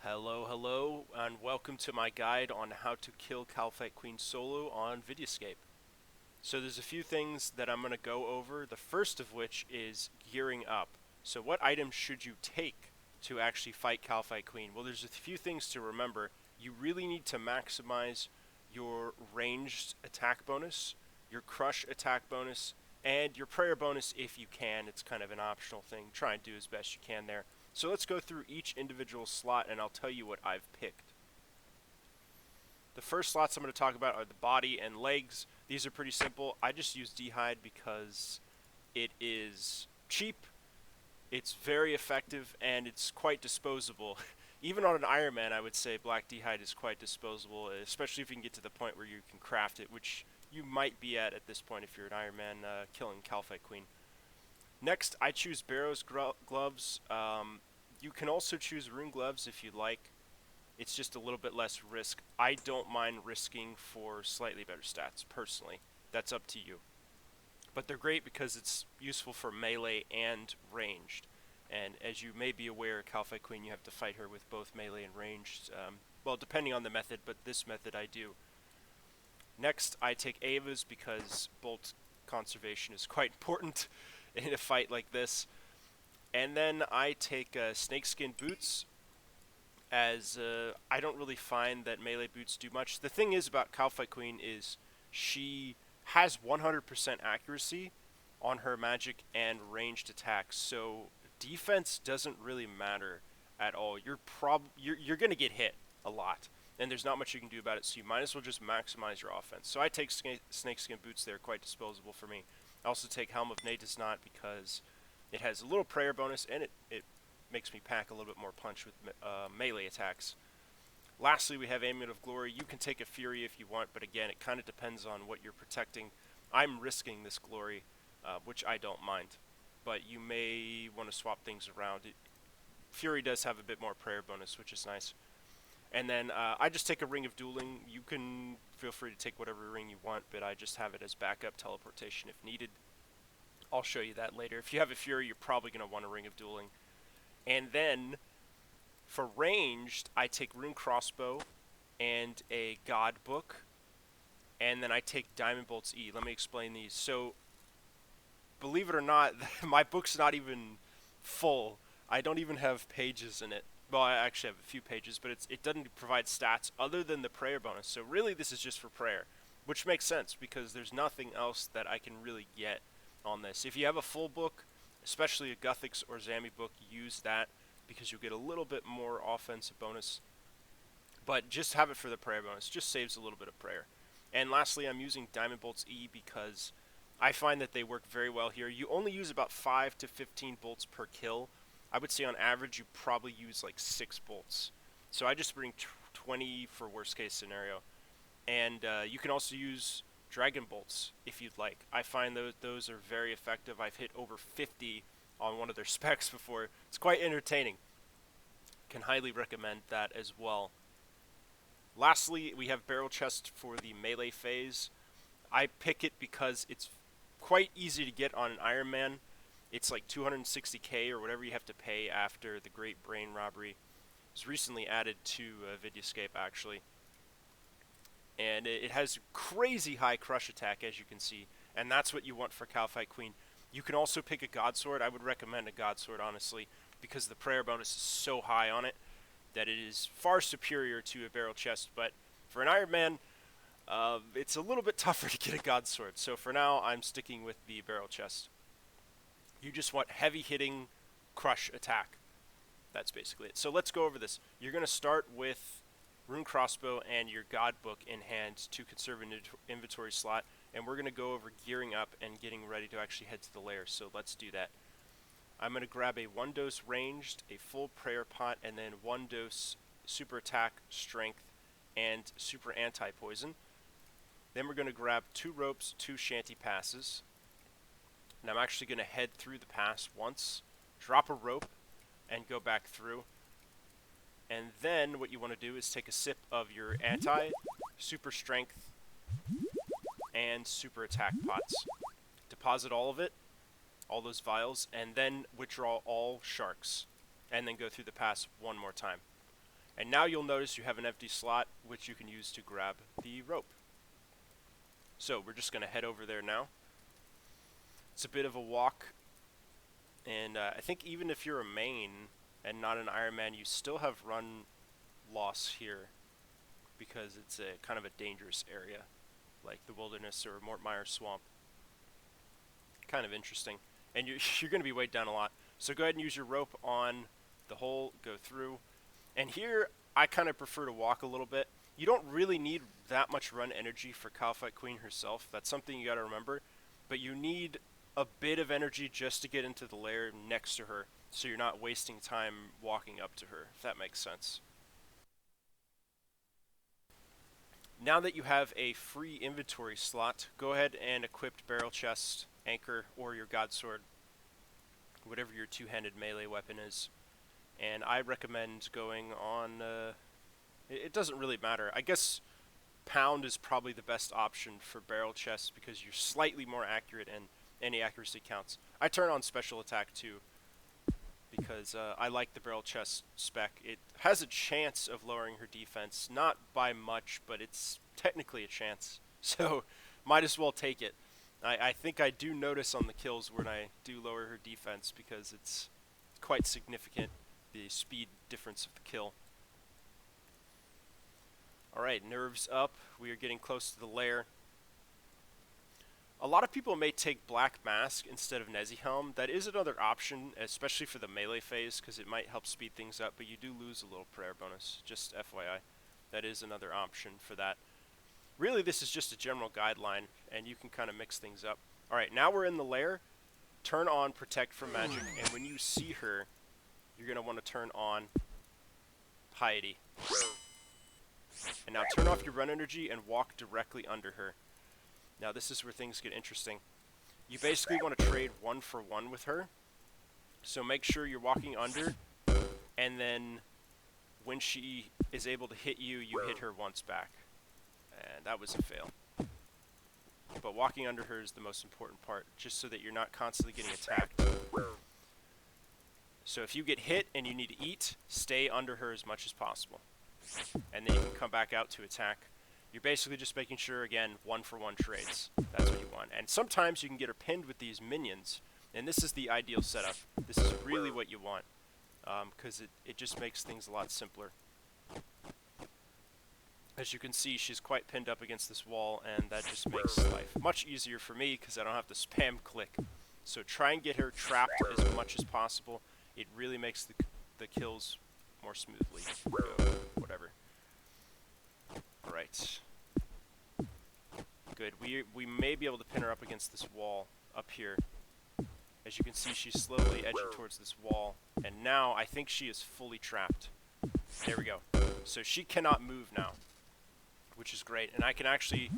Hello, and welcome to my guide on how to kill Calphite Queen solo on Vidyascape. So there's a few things that I'm going to go over, the first of which is gearing up. So what items should you take to actually fight Calphite Queen? Well, there's a few things to remember. You really need to maximize your ranged attack bonus, your crush attack bonus, and your prayer bonus if you can. It's kind of an optional thing. Try and do as best you can there. So let's go through each individual slot and I'll tell you what I've picked. The first slots I'm going to talk about are the body and legs. These are pretty simple. I just use D'hide because it is cheap, it's very effective, and it's quite disposable. Even on an Iron Man, I would say Black D'hide is quite disposable, especially if you can get to the point where you can craft it, which you might be at this point if you're an Iron Man killing Calphite Queen. Next, I choose Barrow's gloves. You can also choose rune gloves if you'd like. It's just a little bit less risk. I don't mind risking for slightly better stats, personally. That's up to you. But they're great because it's useful for melee and ranged. And as you may be aware, Calphite Queen, you have to fight her with both melee and ranged. Well, depending on the method, but this method I do. Next, I take Ava's because bolt conservation is quite important in a fight like this. And then I take snakeskin boots, as I don't really find that melee boots do much. The thing is about Calphite Queen is she has 100% accuracy on her magic and ranged attacks, so defense doesn't really matter at all. You're gonna get hit a lot, and there's not much you can do about it. So you might as well just maximize your offense. So I take snakeskin boots; they're quite disposable for me. I also take Helm of Natusnot because it has a little prayer bonus, and it makes me pack a little bit more punch with melee attacks. Lastly, we have Amulet of Glory. You can take a Fury if you want, but again, it kind of depends on what you're protecting. I'm risking this Glory, which I don't mind, but you may want to swap things around. Fury does have a bit more prayer bonus, which is nice. And then I just take a Ring of Dueling. You can feel free to take whatever ring you want, but I just have it as backup teleportation if needed. I'll show you that later. If you have a Fury, you're probably going to want a Ring of Dueling. And then, for ranged, I take Rune Crossbow and a God Book. And then I take Diamond Bolt's E. Let me explain these. So, believe it or not, my book's not even full. I don't even have pages in it. Well, I actually have a few pages, but it doesn't provide stats other than the prayer bonus. So really, this is just for prayer, which makes sense because there's nothing else that I can really get on this. If you have a full book, especially a Guthix or Zami book, use that because you'll get a little bit more offensive bonus. But just have it for the prayer bonus. Just saves a little bit of prayer. And lastly, I'm using Diamond Bolt's E because I find that they work very well here. You only use about 5 to 15 bolts per kill. I would say on average you probably use like 6 bolts. So I just bring 20 for worst case scenario. And you can also use Dragon Bolts if you'd like. I find those are very effective. I've hit over 50 on one of their specs before. It's quite entertaining. Can highly recommend that as well. Lastly, we have Barrel Chest for the melee phase. I pick it because it's quite easy to get on an Iron Man. It's like 260k or whatever you have to pay after the Great Brain Robbery. It was recently added to Vidyascape actually. And it has crazy high crush attack, as you can see, and that's what you want for Calphite Queen. You can also pick a God Sword. I would recommend a God Sword, honestly, because the prayer bonus is so high on it that it is far superior to a Barrel Chest. But for an Iron Man, it's a little bit tougher to get a God Sword. So for now, I'm sticking with the Barrel Chest. You just want heavy hitting crush attack. That's basically it. So let's go over this. You're going to start with Rune Crossbow and your God Book in hand to conserve an inventory slot, and we're going to go over gearing up and getting ready to actually head to the Lair, so let's do that. I'm going to grab a 1-dose ranged, a full prayer pot, and then 1-dose super attack, strength, and super anti-poison. Then we're going to grab 2 ropes, 2 shanty passes, and I'm actually going to head through the pass once, drop a rope, and go back through. And then what you want to do is take a sip of your anti, super strength, and super attack pots. Deposit all of it, all those vials, and then withdraw all sharks. And then go through the pass one more time. And now you'll notice you have an empty slot, which you can use to grab the rope. So we're just going to head over there now. It's a bit of a walk, and I think even if you're a main and not an Iron Man, you still have run loss here because it's a kind of a dangerous area, like the wilderness or Mort Myers Swamp. Kind of interesting, and you're going to be weighed down a lot. So go ahead and use your rope on the hole, go through, and here I kind of prefer to walk a little bit. You don't really need that much run energy for Calphite Queen herself. That's something you got to remember, but you need a bit of energy just to get into the lair next to her, so you're not wasting time walking up to her, if that makes sense. Now that you have a free inventory slot, go ahead and equip barrel chest, anchor, or your god sword, whatever your two-handed melee weapon is. And I recommend going on, it doesn't really matter. I guess pound is probably the best option for barrel chest because you're slightly more accurate and any accuracy counts. I turn on special attack too because I like the barrel chest spec. It has a chance of lowering her defense, not by much, but it's technically a chance. So might as well take it. I think I do notice on the kills when I do lower her defense because it's quite significant, the speed difference of the kill. Alright, nerves up. We are getting close to the lair. A lot of people may take Black Mask instead of Nezi Helm. That is another option, especially for the melee phase, because it might help speed things up, but you do lose a little prayer bonus, just FYI. That is another option for that. Really, this is just a general guideline, and you can kind of mix things up. Alright, now we're in the lair. Turn on Protect from Magic, and when you see her, you're going to want to turn on Piety. And now turn off your run energy and walk directly under her. Now this is where things get interesting. You basically want to trade 1-for-1 with her. So make sure you're walking under, and then when she is able to hit you, you hit her once back. And that was a fail. But walking under her is the most important part, just so that you're not constantly getting attacked. So if you get hit and you need to eat, stay under her as much as possible. And then you can come back out to attack. You're basically just making sure, again, 1-for-1 trades. That's what you want. And sometimes you can get her pinned with these minions. And this is the ideal setup. This is really what you want. Because it just makes things a lot simpler. As you can see, she's quite pinned up against this wall, and that just makes life much easier for me because I don't have to spam click. So try and get her trapped as much as possible. It really makes the kills more smoothly. Whatever. Alright. Good. We may be able to pin her up against this wall up here. As you can see, she's slowly edging towards this wall. And now, I think she is fully trapped. There we go. So she cannot move now, which is great. And I can actually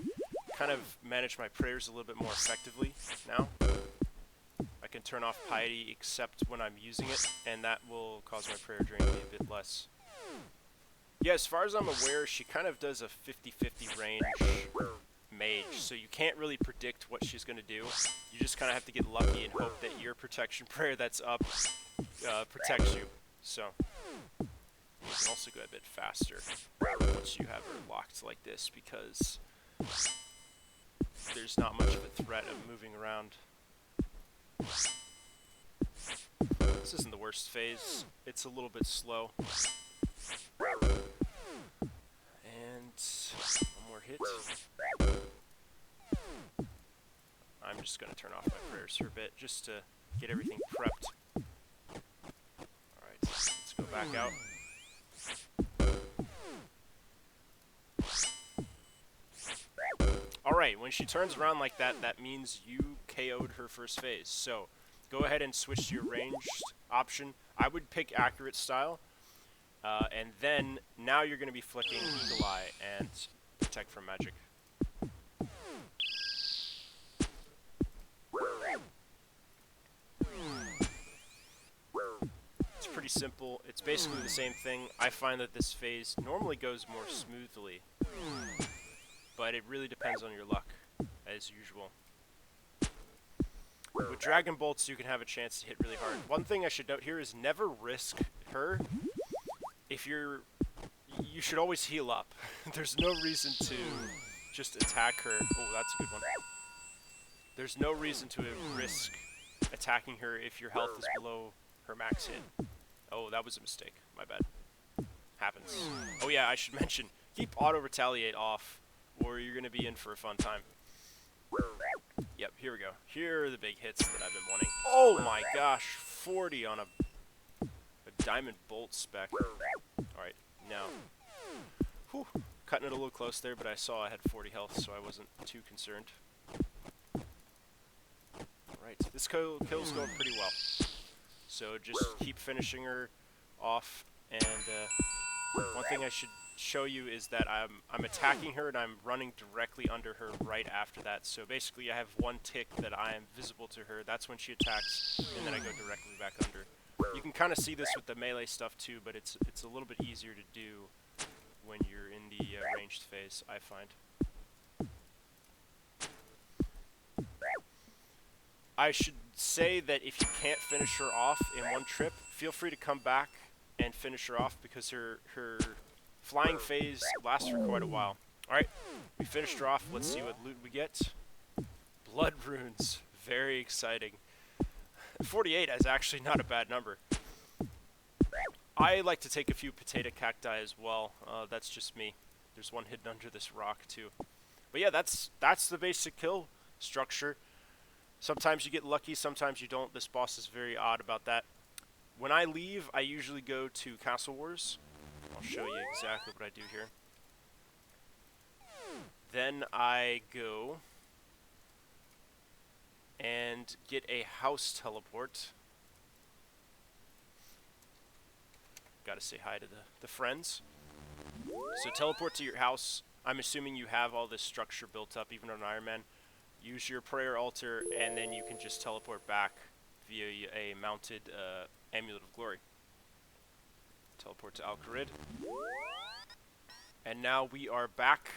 kind of manage my prayers a little bit more effectively now. I can turn off Piety except when I'm using it, and that will cause my prayer drain to be a bit less. Yeah, as far as I'm aware, she kind of does a 50-50 range mage, so you can't really predict what she's going to do. You just kind of have to get lucky and hope that your protection prayer that's up protects you. So, you can also go a bit faster once you have her locked like this, because there's not much of a threat of moving around. This isn't the worst phase. It's a little bit slow. And one more hit. I'm just going to turn off my prayers for a bit just to get everything prepped. Alright, let's go back out. Alright, when she turns around like that, that means you KO'd her first phase. So, go ahead and switch to your ranged option. I would pick accurate style. And then, now you're going to be flicking Eagle Eye and Protect from Magic. It's pretty simple. It's basically the same thing. I find that this phase normally goes more smoothly, but it really depends on your luck, as usual. With Dragon Bolts, you can have a chance to hit really hard. One thing I should note here is never risk her. If you're you should always heal up. There's no reason to just attack her. Oh, that's a good one. There's no reason to risk attacking her if your health is below her max hit. Oh, that was a mistake. My bad. Happens. Oh yeah, I should mention, keep auto-retaliate off, or you're going to be in for a fun time. Yep, here we go. Here are the big hits that I've been wanting. Oh my gosh, 40 on a diamond bolt spec. Alright, now. Whew, cutting it a little close there, but I saw I had 40 health, so I wasn't too concerned. Alright, this kill's going pretty well. So just keep finishing her off, and one thing I should show you is that I'm attacking her and I'm running directly under her right after that. So basically I have one tick that I am visible to her. That's when she attacks, and then I go directly back under. You can kind of see this with the melee stuff too, but it's a little bit easier to do when you're in the ranged phase, I find. I should say that if you can't finish her off in one trip, feel free to come back and finish her off, because her flying phase lasts for quite a while. Alright, we finished her off. Let's see what loot we get. Blood runes. Very exciting. 48 is actually not a bad number. I like to take a few potato cacti as well. That's just me. There's one hidden under this rock too. But yeah, that's the basic kill structure. Sometimes you get lucky, sometimes you don't. This boss is very odd about that. When I leave, I usually go to Castle Wars. I'll show you exactly what I do here. Then I go and get a house teleport. Gotta say hi to the friends. So teleport to your house. I'm assuming you have all this structure built up, even on Iron Man. Use your prayer altar, and then you can just teleport back via a mounted Amulet of Glory. Teleport to Al-Kharid. And now we are back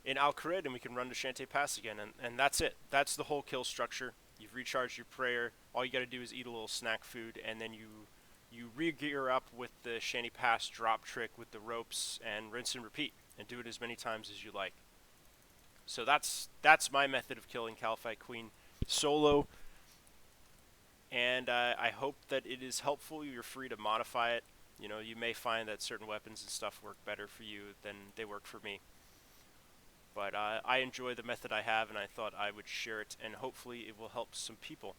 in Al-Kharid, and we can run to Shantae Pass again, and that's it. That's the whole kill structure. You've recharged your prayer. All you gotta do is eat a little snack food, and then you re-gear up with the Shantae Pass drop trick with the ropes, and rinse and repeat, and do it as many times as you like. So that's my method of killing Calphite Queen solo, and I hope that it is helpful. You're free to modify it. You know, you may find that certain weapons and stuff work better for you than they work for me. But I enjoy the method I have, and I thought I would share it, and hopefully it will help some people.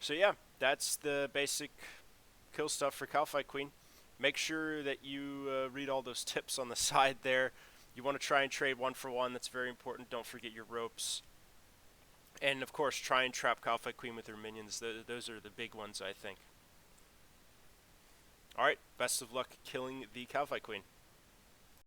So yeah, that's the basic kill stuff for Calphite Queen. Make sure that you read all those tips on the side there. You want to try and trade 1-for-1. That's very important. Don't forget your ropes. And of course, try and trap Calphite Queen with her minions. Those are the big ones, I think. Alright, best of luck killing the Calphite Queen.